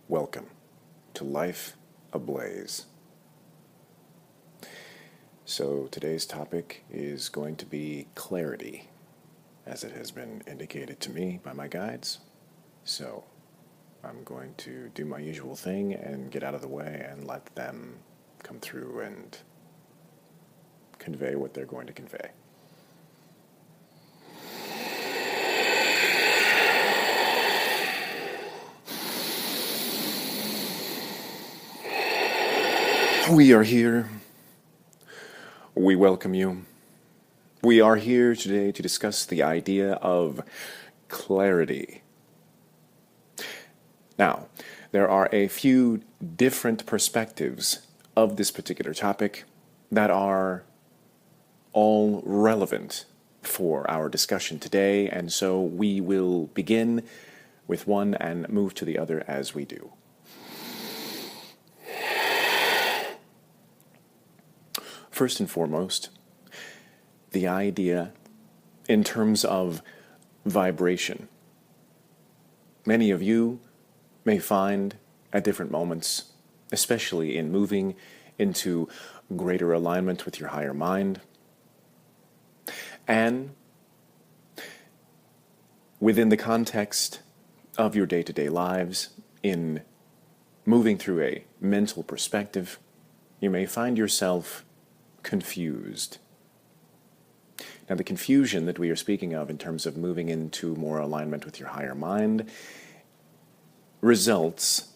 Welcome to Life Ablaze. So today's topic is going to be clarity, as it has been indicated to me by my guides. So I'm going to do my usual thing and get out of the way and let them come through and convey what they're going to convey. We are here. We welcome you. We are here today to discuss the idea of clarity. Now, there are a few different perspectives of this particular topic that are all relevant for our discussion today, and so we will begin with one and move to the other as we do. First and foremost, the idea in terms of vibration. Many of you may find at different moments, especially in moving into greater alignment with your higher mind, and within the context of your day-to-day lives, in moving through a mental perspective, you may find yourself confused. Now, the confusion that we are speaking of in terms of moving into more alignment with your higher mind results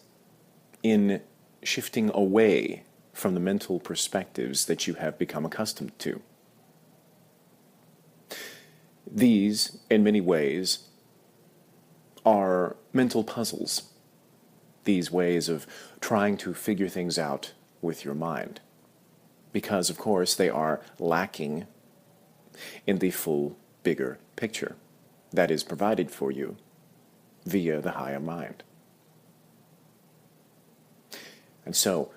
in shifting away from the mental perspectives that you have become accustomed to. These, in many ways, are mental puzzles, these ways of trying to figure things out with your mind. Because, of course, they are lacking in the full, bigger picture that is provided for you via the higher mind. And so,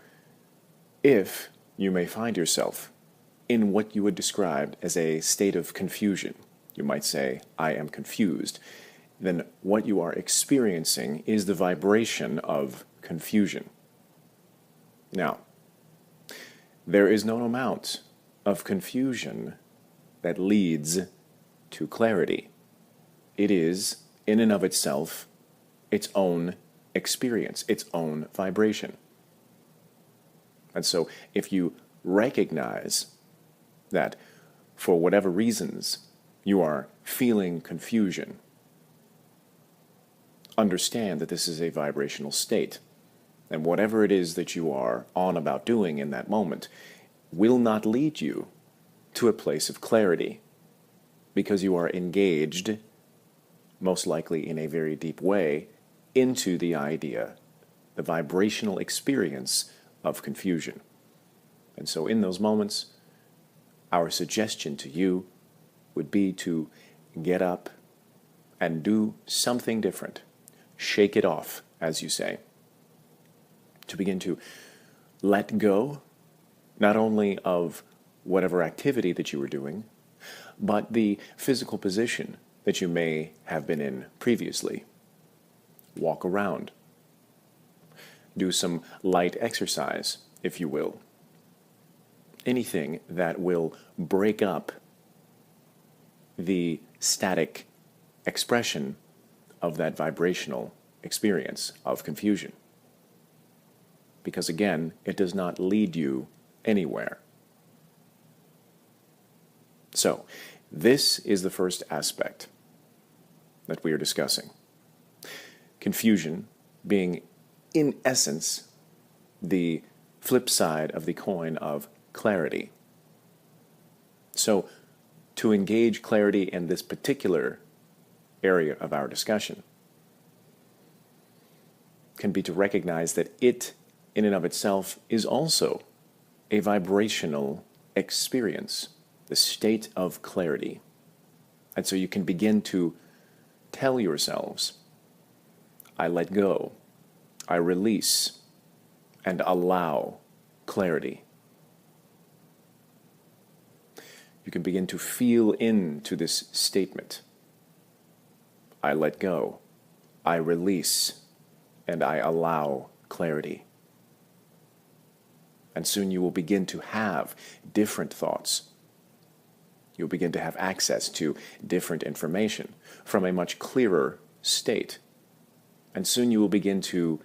if you may find yourself in what you would describe as a state of confusion, you might say, I am confused, then what you are experiencing is the vibration of confusion. Now, there is no amount of confusion that leads to clarity. It is, in and of itself, its own experience, its own vibration. And so, if you recognize that for whatever reasons you are feeling confusion, understand that this is a vibrational state. And whatever it is that you are on about doing in that moment will not lead you to a place of clarity, because you are engaged, most likely in a very deep way, into the idea, the vibrational experience of confusion. And so in those moments, our suggestion to you would be to get up and do something different. Shake it off, as you say. To begin to let go, not only of whatever activity that you were doing, but the physical position that you may have been in previously. Walk around. Do some light exercise, if you will. Anything that will break up the static expression of that vibrational experience of confusion. Because again, it does not lead you anywhere. So, this is the first aspect that we are discussing. Confusion being, in essence, the flip side of the coin of clarity. So, to engage clarity in this particular area of our discussion can be to recognize that it, in and of itself, is also a vibrational experience, the state of clarity. And so you can begin to tell yourselves, I let go, I release, and allow clarity. You can begin to feel into this statement. I let go, I release, and I allow clarity. And soon you will begin to have different thoughts. You'll begin to have access to different information from a much clearer state. And soon you will begin to,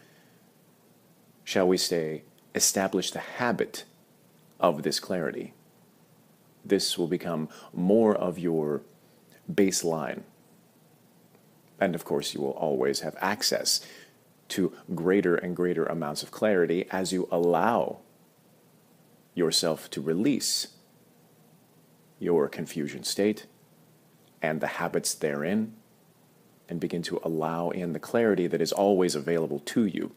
shall we say, establish the habit of this clarity. This will become more of your baseline. And of course, you will always have access to greater and greater amounts of clarity as you allow yourself to release your confusion state and the habits therein, and begin to allow in the clarity that is always available to you,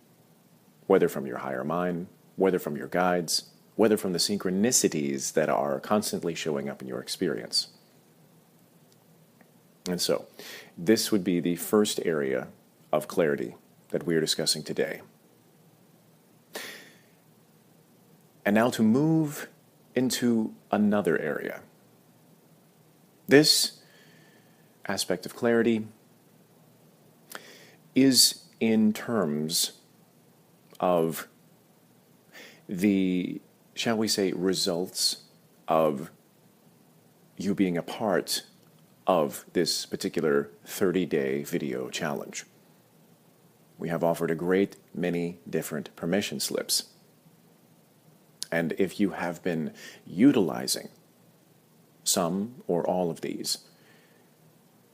whether from your higher mind, whether from your guides, whether from the synchronicities that are constantly showing up in your experience. And so, this would be the first area of clarity that we are discussing today. And now to move into another area. This aspect of clarity is in terms of the, shall we say, results of you being a part of this particular 30-day video challenge. We have offered a great many different permission slips. And if you have been utilizing some or all of these,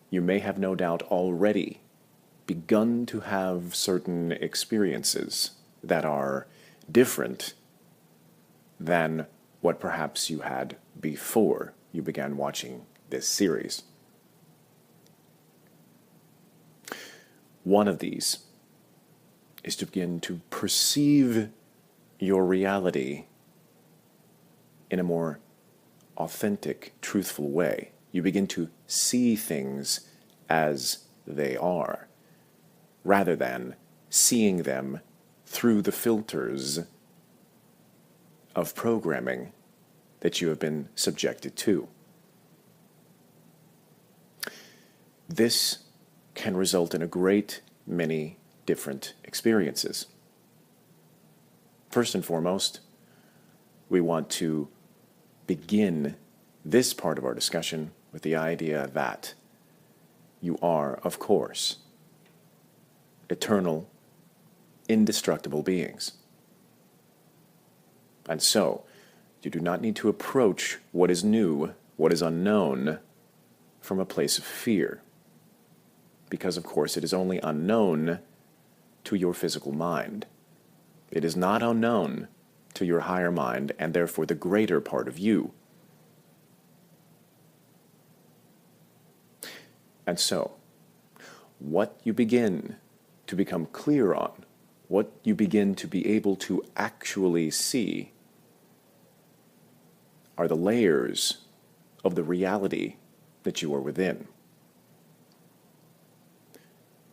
you may have no doubt already begun to have certain experiences that are different than what perhaps you had before you began watching this series. One of these is to begin to perceive your reality in a more authentic, truthful way. You begin to see things as they are, rather than seeing them through the filters of programming that you have been subjected to. This can result in a great many different experiences. First and foremost, we want to begin this part of our discussion with the idea that you are, of course, eternal, indestructible beings. And so, you do not need to approach what is new, what is unknown, from a place of fear. Because, of course, it is only unknown to your physical mind. It is not unknown to your higher mind, and therefore the greater part of you. And so, what you begin to become clear on, what you begin to be able to actually see, are the layers of the reality that you are within.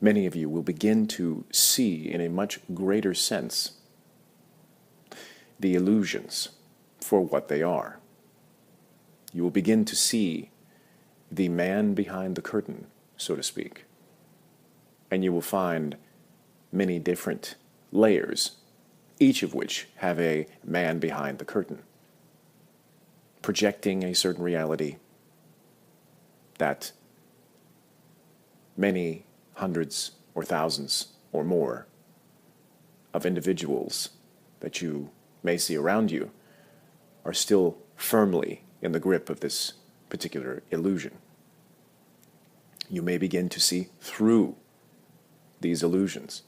Many of you will begin to see in a much greater sense the illusions for what they are. You will begin to see the man behind the curtain, so to speak. And you will find many different layers, each of which have a man behind the curtain, projecting a certain reality that many hundreds or thousands or more of individuals that you may see around you are still firmly in the grip of this particular illusion. You may begin to see through these illusions.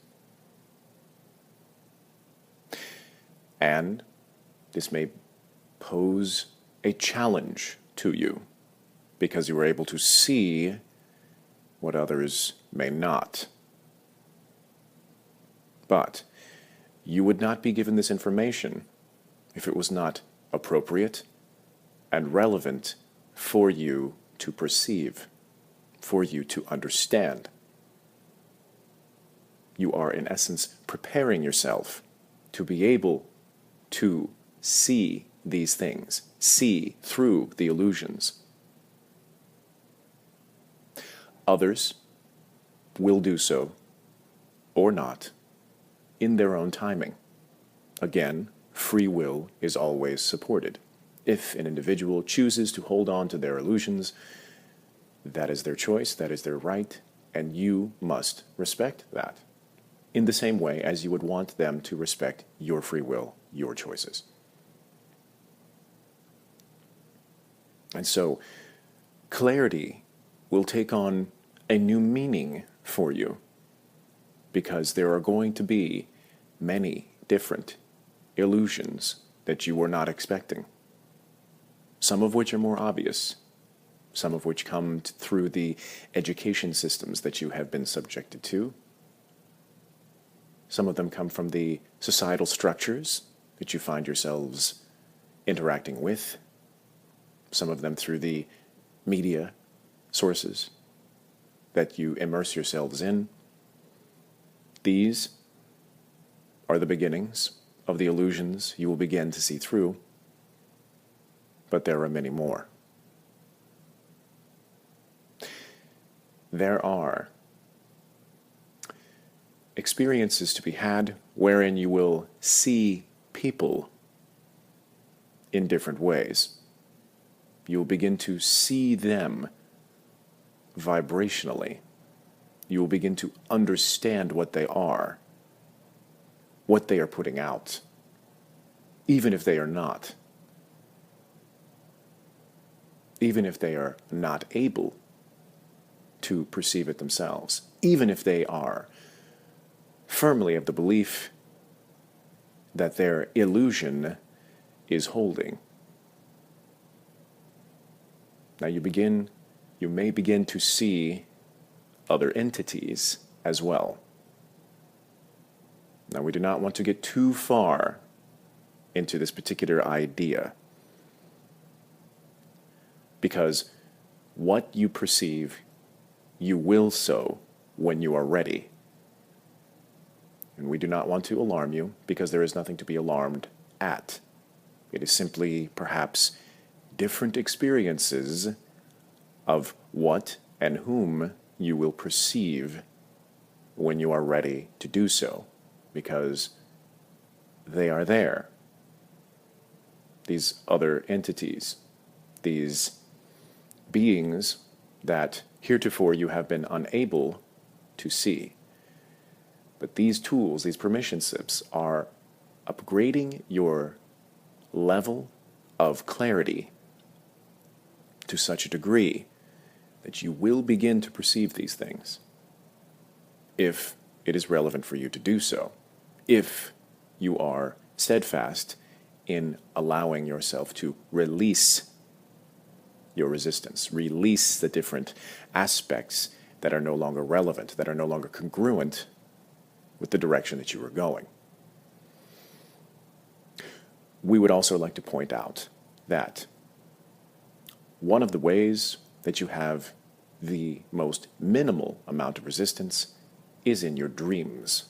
And this may pose a challenge to you because you are able to see what others may not. But you would not be given this information if it was not appropriate and relevant for you to perceive, for you to understand. You are, in essence, preparing yourself to be able to see these things, see through the illusions. Others will do so, or not, in their own timing. Again, free will is always supported. If an individual chooses to hold on to their illusions, that is their choice, that is their right, and you must respect that, in the same way as you would want them to respect your free will, your choices. And so, clarity will take on a new meaning for you, because there are going to be many different illusions that you were not expecting, some of which are more obvious, some of which come through the education systems that you have been subjected to. Some of them come from the societal structures that you find yourselves interacting with, some of them through the media sources that you immerse yourselves in. These are the beginnings of the illusions you will begin to see through, but there are many more. There are experiences to be had wherein you will see people in different ways. You will begin to see them vibrationally. You will begin to understand what they are putting out, even if they are not. Even if they are not able to perceive it themselves, even if they are firmly of the belief that their illusion is holding. Now you may begin to see other entities as well. Now we do not want to get too far into this particular idea, because what you perceive, you will sow when you are ready. And we do not want to alarm you, because there is nothing to be alarmed at. It is simply, perhaps, different experiences of what and whom you will perceive when you are ready to do so, because they are there. These other entities, these beings that heretofore you have been unable to see. But these tools, these permission slips, are upgrading your level of clarity to such a degree that you will begin to perceive these things, if it is relevant for you to do so, if you are steadfast in allowing yourself to release your resistance, release the different aspects that are no longer relevant, that are no longer congruent with the direction that you are going. We would also like to point out that one of the ways that you have the most minimal amount of resistance is in your dreams.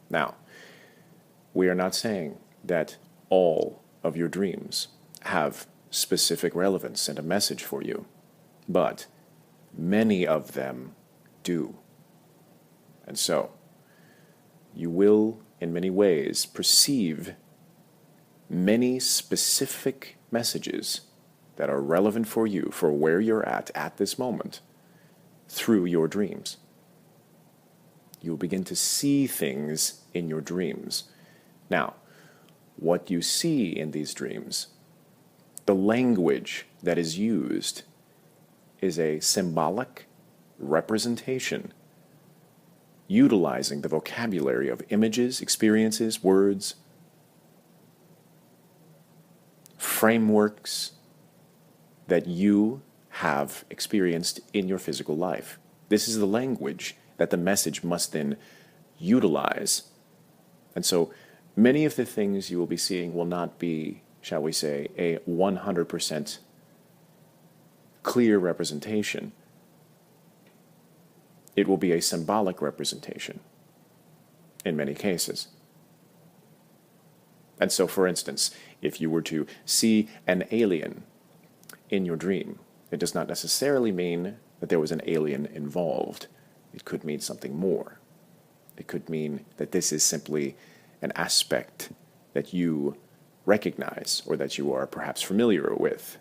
Now, we are not saying that all of your dreams have specific relevance and a message for you, but many of them do. And so, you will, in many ways, perceive many specific messages that are relevant for you, for where you're at this moment, through your dreams. You'll begin to see things in your dreams. Now, what you see in these dreams, the language that is used, is a symbolic representation, utilizing the vocabulary of images, experiences, words, frameworks that you have experienced in your physical life. This is the language that the message must then utilize. And so many of the things you will be seeing will not be, shall we say, a 100% clear representation. It will be a symbolic representation in many cases. And so, for instance, if you were to see an alien in your dream, it does not necessarily mean that there was an alien involved. It could mean something more. It could mean that this is simply an aspect that you recognize or that you are perhaps familiar with.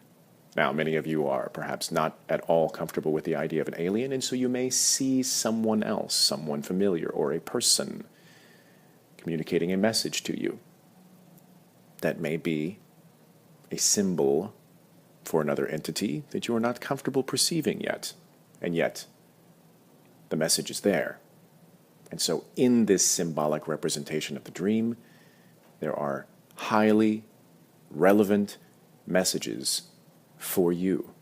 Now, many of you are perhaps not at all comfortable with the idea of an alien, and so you may see someone else, someone familiar, or a person communicating a message to you that may be a symbol for another entity that you are not comfortable perceiving yet. And yet, the message is there. And so in this symbolic representation of the dream, there are highly relevant messages for you.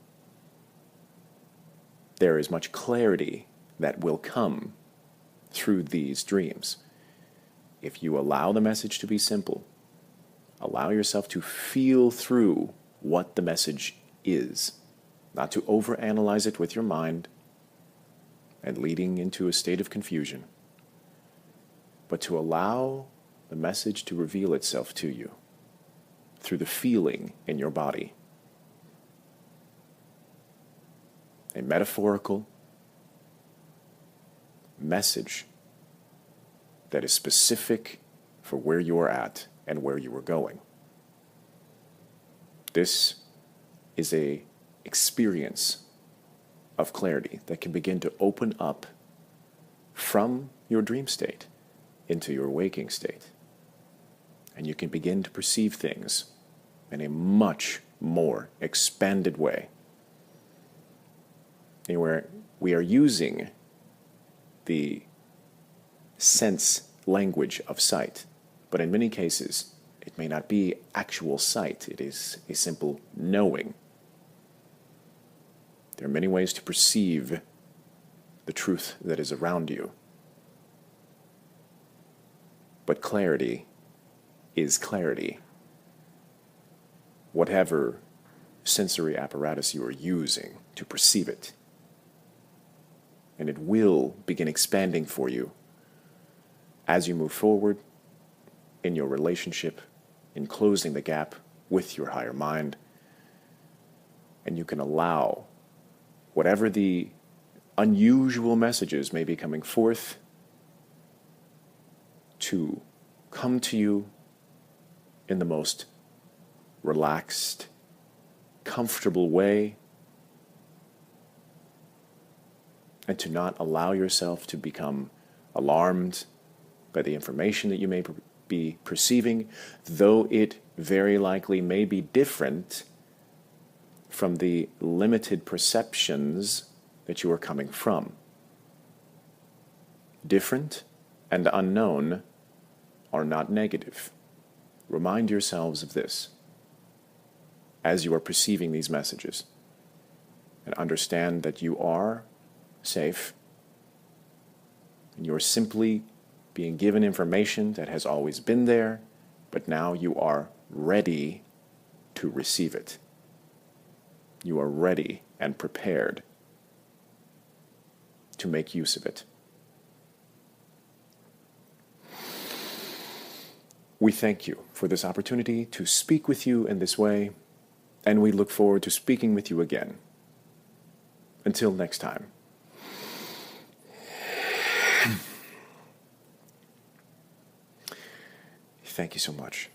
There is much clarity that will come through these dreams. If you allow the message to be simple, allow yourself to feel through what the message is, not to overanalyze it with your mind and leading into a state of confusion, but to allow the message to reveal itself to you through the feeling in your body. A metaphorical message that is specific for where you are at and where you are going. This is an experience of clarity that can begin to open up from your dream state into your waking state. And you can begin to perceive things in a much more expanded way, where we are using the sense language of sight. But in many cases, it may not be actual sight. It is a simple knowing. There are many ways to perceive the truth that is around you. But clarity is clarity. Whatever sensory apparatus you are using to perceive it. And it will begin expanding for you as you move forward in your relationship, in closing the gap with your higher mind. And you can allow whatever the unusual messages may be coming forth to come to you in the most relaxed, comfortable way, and to not allow yourself to become alarmed by the information that you may be perceiving, though it very likely may be different from the limited perceptions that you are coming from. Different and unknown are not negative. Remind yourselves of this as you are perceiving these messages, and understand that you are safe, and you are simply being given information that has always been there, but now you are ready to receive it. You are ready and prepared to make use of it. We thank you for this opportunity to speak with you in this way, and we look forward to speaking with you again. Until next time. Thank you so much.